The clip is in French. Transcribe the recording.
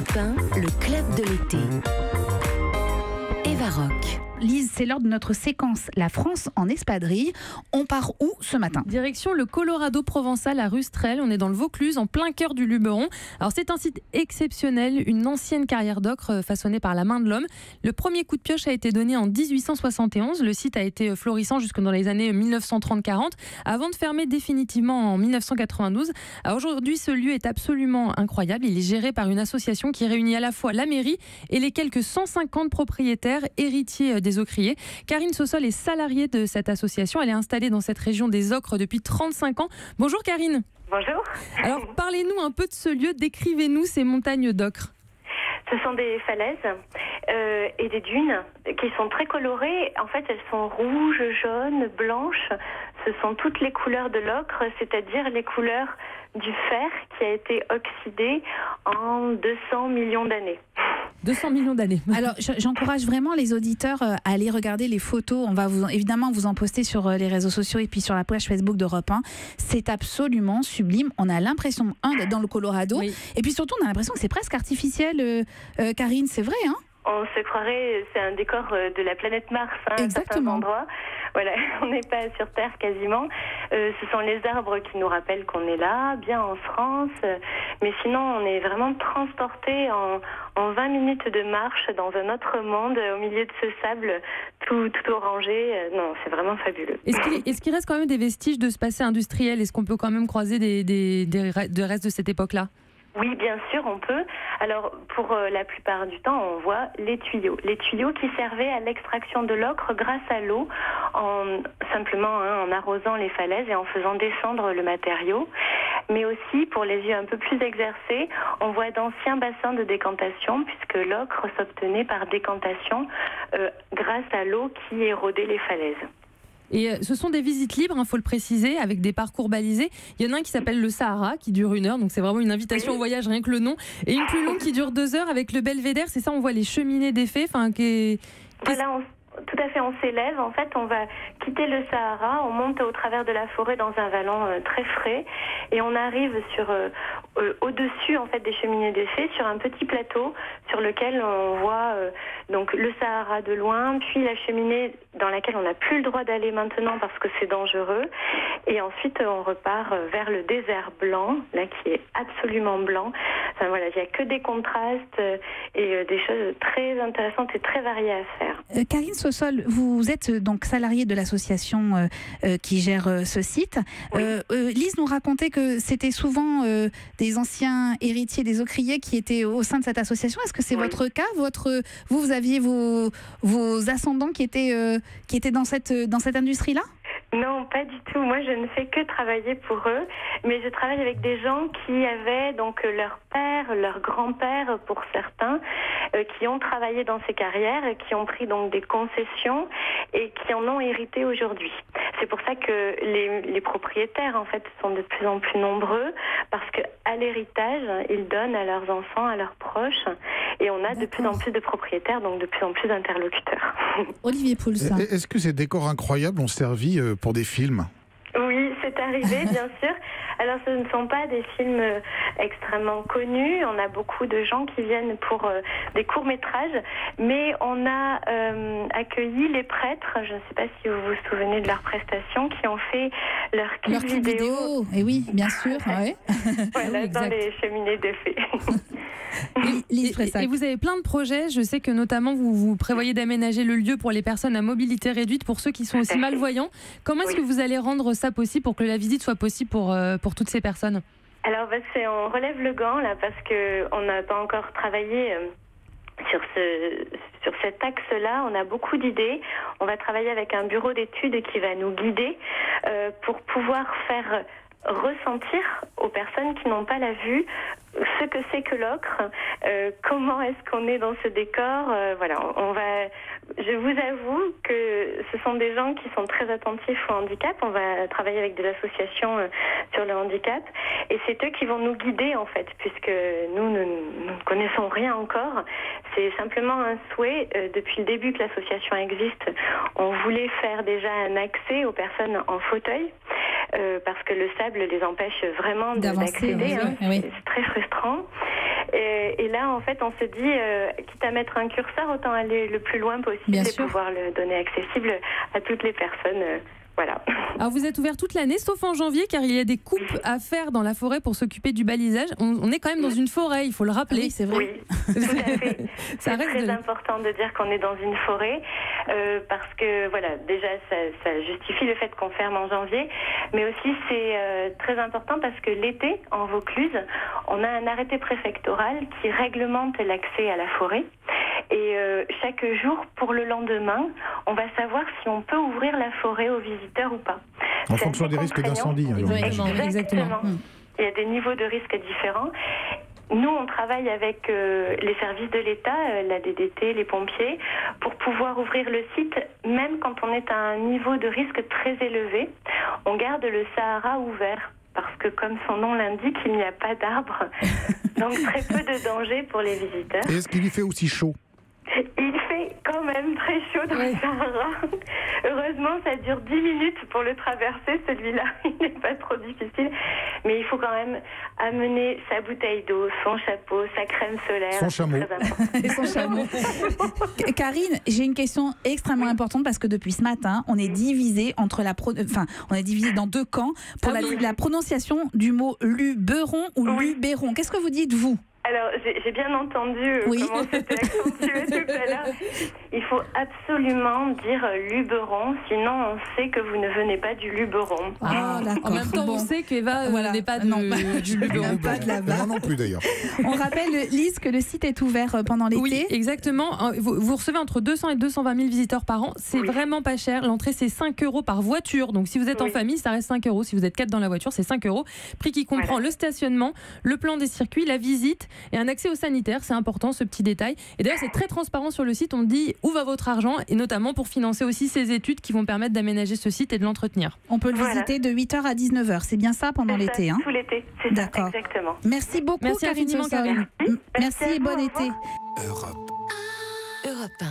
Europe 1, le club de l'été. Eva Rock. Lise, c'est l'heure de notre séquence La France en espadrille. On part où ce matin? Direction le Colorado provençal à Rustrel. On est dans le Vaucluse, en plein cœur du Luberon. Alors c'est un site exceptionnel, une ancienne carrière d'ocre façonnée par la main de l'homme. Le premier coup de pioche a été donné en 1871. Le site a été florissant jusque dans les années 1930-40, avant de fermer définitivement en 1992. Alors aujourd'hui, ce lieu est absolument incroyable. Il est géré par une association qui réunit à la fois la mairie et les quelques 150 propriétaires héritiers des ocriers. Karine Sossol est salariée de cette association. Elle est installée dans cette région des ocres depuis 35 ans. Bonjour Karine. Bonjour. Alors parlez-nous un peu de ce lieu, décrivez-nous ces montagnes d'ocre. Ce sont des falaises et des dunes qui sont très colorées. En fait, elles sont rouges, jaunes, blanches. Ce sont toutes les couleurs de l'ocre, c'est-à-dire les couleurs du fer qui a été oxydé en 200 millions d'années. 200 millions d'années. Alors, j'encourage vraiment les auditeurs à aller regarder les photos. On va évidemment vous en poster sur les réseaux sociaux et puis sur la page Facebook d'Europe 1. C'est absolument sublime. On a l'impression, d'être dans le Colorado. Oui. Et puis surtout, on a l'impression que c'est presque artificiel. Karine, c'est vrai, hein? On se croirait, c'est un décor de la planète Mars, à certains endroits. Voilà, on n'est pas sur Terre quasiment. Ce sont les arbres qui nous rappellent qu'on est là, bien en France. Mais sinon, on est vraiment transporté en 20 minutes de marche dans un autre monde, au milieu de ce sable tout orangé. Non, c'est vraiment fabuleux. Est-ce qu'il reste quand même des vestiges de ce passé industriel? Est-ce qu'on peut quand même croiser des restes de cette époque-là? Oui, bien sûr, on peut. Alors, pour la plupart du temps, on voit les tuyaux. Les tuyaux qui servaient à l'extraction de l'ocre grâce à l'eau, en arrosant les falaises et en faisant descendre le matériau. Mais aussi, pour les yeux un peu plus exercés, on voit d'anciens bassins de décantation, puisque l'ocre s'obtenait par décantation grâce à l'eau qui érodait les falaises. Et ce sont des visites libres, il faut le préciser, avec des parcours balisés. Il y en a un qui s'appelle le Sahara, qui dure 1 heure, donc c'est vraiment une invitation au voyage, rien que le nom. Et une plus longue qui dure 2 heures avec le Belvédère, c'est ça, on voit les cheminées d'effet. Voilà, tout à fait, on s'élève. En fait, on va quitter le Sahara, on monte au travers de la forêt dans un vallon très frais et on arrive au-dessus en fait des cheminées d'effet sur un petit plateau sur lequel on voit donc le Sahara de loin, puis la cheminée dans laquelle on n'a plus le droit d'aller maintenant parce que c'est dangereux. Et ensuite, on repart vers le désert blanc, là qui est absolument blanc. Enfin, voilà, il n'y a que des contrastes et des choses très intéressantes et très variées à faire. Karine Sossol, vous êtes donc salariée de l'association qui gère ce site. Oui. Lise nous racontait que c'était souvent des anciens héritiers des ocriers qui étaient au sein de cette association. Est-ce que c'est votre cas? Vous aviez vos ascendants qui étaient dans cette industrie-là? Non, pas du tout. Moi, je ne fais que travailler pour eux, mais je travaille avec des gens qui avaient donc leur père, leur grand-père pour certains, qui ont travaillé dans ces carrières, qui ont pris donc des concessions et qui en ont hérité aujourd'hui. C'est pour ça que les propriétaires en fait sont de plus en plus nombreux parce que à l'héritage, ils donnent à leurs enfants, à leurs proches, et on a de plus en plus de propriétaires, donc de plus en plus d'interlocuteurs. Olivier Pouls. Est-ce que ces décors incroyables ont servi pour des films? Oui, c'est arrivé, bien sûr. Alors, ce ne sont pas des films extrêmement connus. On a beaucoup de gens qui viennent pour des courts-métrages, mais on a accueilli les prêtres, je ne sais pas si vous vous souvenez de leurs prestations, qui ont fait leur clip vidéo. Et oui, bien sûr. Ouais. Voilà, oui, dans les cheminées d'effet. Et vous avez plein de projets. Je sais que notamment vous prévoyez d'aménager le lieu pour les personnes à mobilité réduite, pour ceux qui sont aussi malvoyants. Comment est-ce que vous allez rendre ça possible pour que la visite soit possible pour toutes ces personnes? Alors, on relève le gant là parce qu'on n'a pas encore travaillé sur cet axe-là. On a beaucoup d'idées. On va travailler avec un bureau d'études qui va nous guider pour pouvoir faire ressentir aux personnes qui n'ont pas la vue ce que c'est que l'ocre, comment est-ce qu'on est dans ce décor. Voilà, je vous avoue que ce sont des gens qui sont très attentifs au handicap. On va travailler avec des associations sur le handicap et c'est eux qui vont nous guider en fait, puisque nous ne connaissons rien encore. C'est simplement un souhait. Depuis le début que l'association existe, on voulait faire déjà un accès aux personnes en fauteuil. Parce que le sable les empêche vraiment d'accéder. Oui. C'est très frustrant. Et là, en fait, on se dit, quitte à mettre un curseur, autant aller le plus loin possible Bien et sûr. pouvoir le donner accessible à toutes les personnes. Voilà. Alors vous êtes ouvert toute l'année, sauf en janvier, car il y a des coupes à faire dans la forêt pour s'occuper du balisage. On est quand même dans une forêt, il faut le rappeler. Oui, c'est vrai. Oui, tout à fait. Ça C'est reste très de- important de dire qu'on est dans une forêt parce que voilà, déjà ça justifie le fait qu'on ferme en janvier, mais aussi c'est très important parce que l'été en Vaucluse, on a un arrêté préfectoral qui réglemente l'accès à la forêt. Et chaque jour, pour le lendemain, on va savoir si on peut ouvrir la forêt aux visiteurs ou pas. En C'est fonction assez des risques contraignant. d'incendie. alors. Exactement. Exactement. Il y a des niveaux de risques différents. Nous, on travaille avec les services de l'État, la DDT, les pompiers, pour pouvoir ouvrir le site, même quand on est à un niveau de risque très élevé. On garde le Sahara ouvert. Parce que, comme son nom l'indique, il n'y a pas d'arbres. Donc, très peu de danger pour les visiteurs. Et est-ce qu'il y fait aussi chaud? Il fait quand même très chaud dans le Sahara. Heureusement, ça dure 10 minutes pour le traverser, celui-là. Il n'est pas trop difficile. Mais il faut quand même amener sa bouteille d'eau, son chapeau, sa crème solaire. Son chameau. C'est très important. Et son chameau. Karine, j'ai une question extrêmement importante parce que depuis ce matin, on est divisé on est divisé dans deux camps pour la prononciation du mot luberon ou luberon. Qu'est-ce que vous dites, vous? Alors, j'ai bien entendu Oui. comment c'était accentué tout à l'heure. Il faut absolument dire Luberon, sinon on sait que vous ne venez pas du Luberon. Ah, d'accord. En même temps, Bon. on sait qu'Eva Voilà. n'est pas Non, du Luberon. pas de là-bas. Et moi non plus d'ailleurs. On rappelle, Lise, que le site est ouvert pendant l'été. Oui, exactement. Vous recevez entre 200 et 220 000 visiteurs par an. C'est vraiment pas cher. L'entrée, c'est 5 € par voiture. Donc, si vous êtes en famille, ça reste 5 €. Si vous êtes 4 dans la voiture, c'est 5 €. Prix qui comprend le stationnement, le plan des circuits, la visite et un accès aux sanitaires. C'est important, ce petit détail. Et d'ailleurs, c'est très transparent sur le site. On dit où va votre argent, et notamment pour financer aussi ces études qui vont permettre d'aménager ce site et de l'entretenir. On peut le Voilà. visiter de 8h à 19h. C'est bien ça pendant C'est ça, l'été, hein? tout l'été, c'est ça, D'accord. exactement. Merci beaucoup, Merci Karine infiniment, Sossol. Karine. Merci à et vous, bon au été. Europe 1.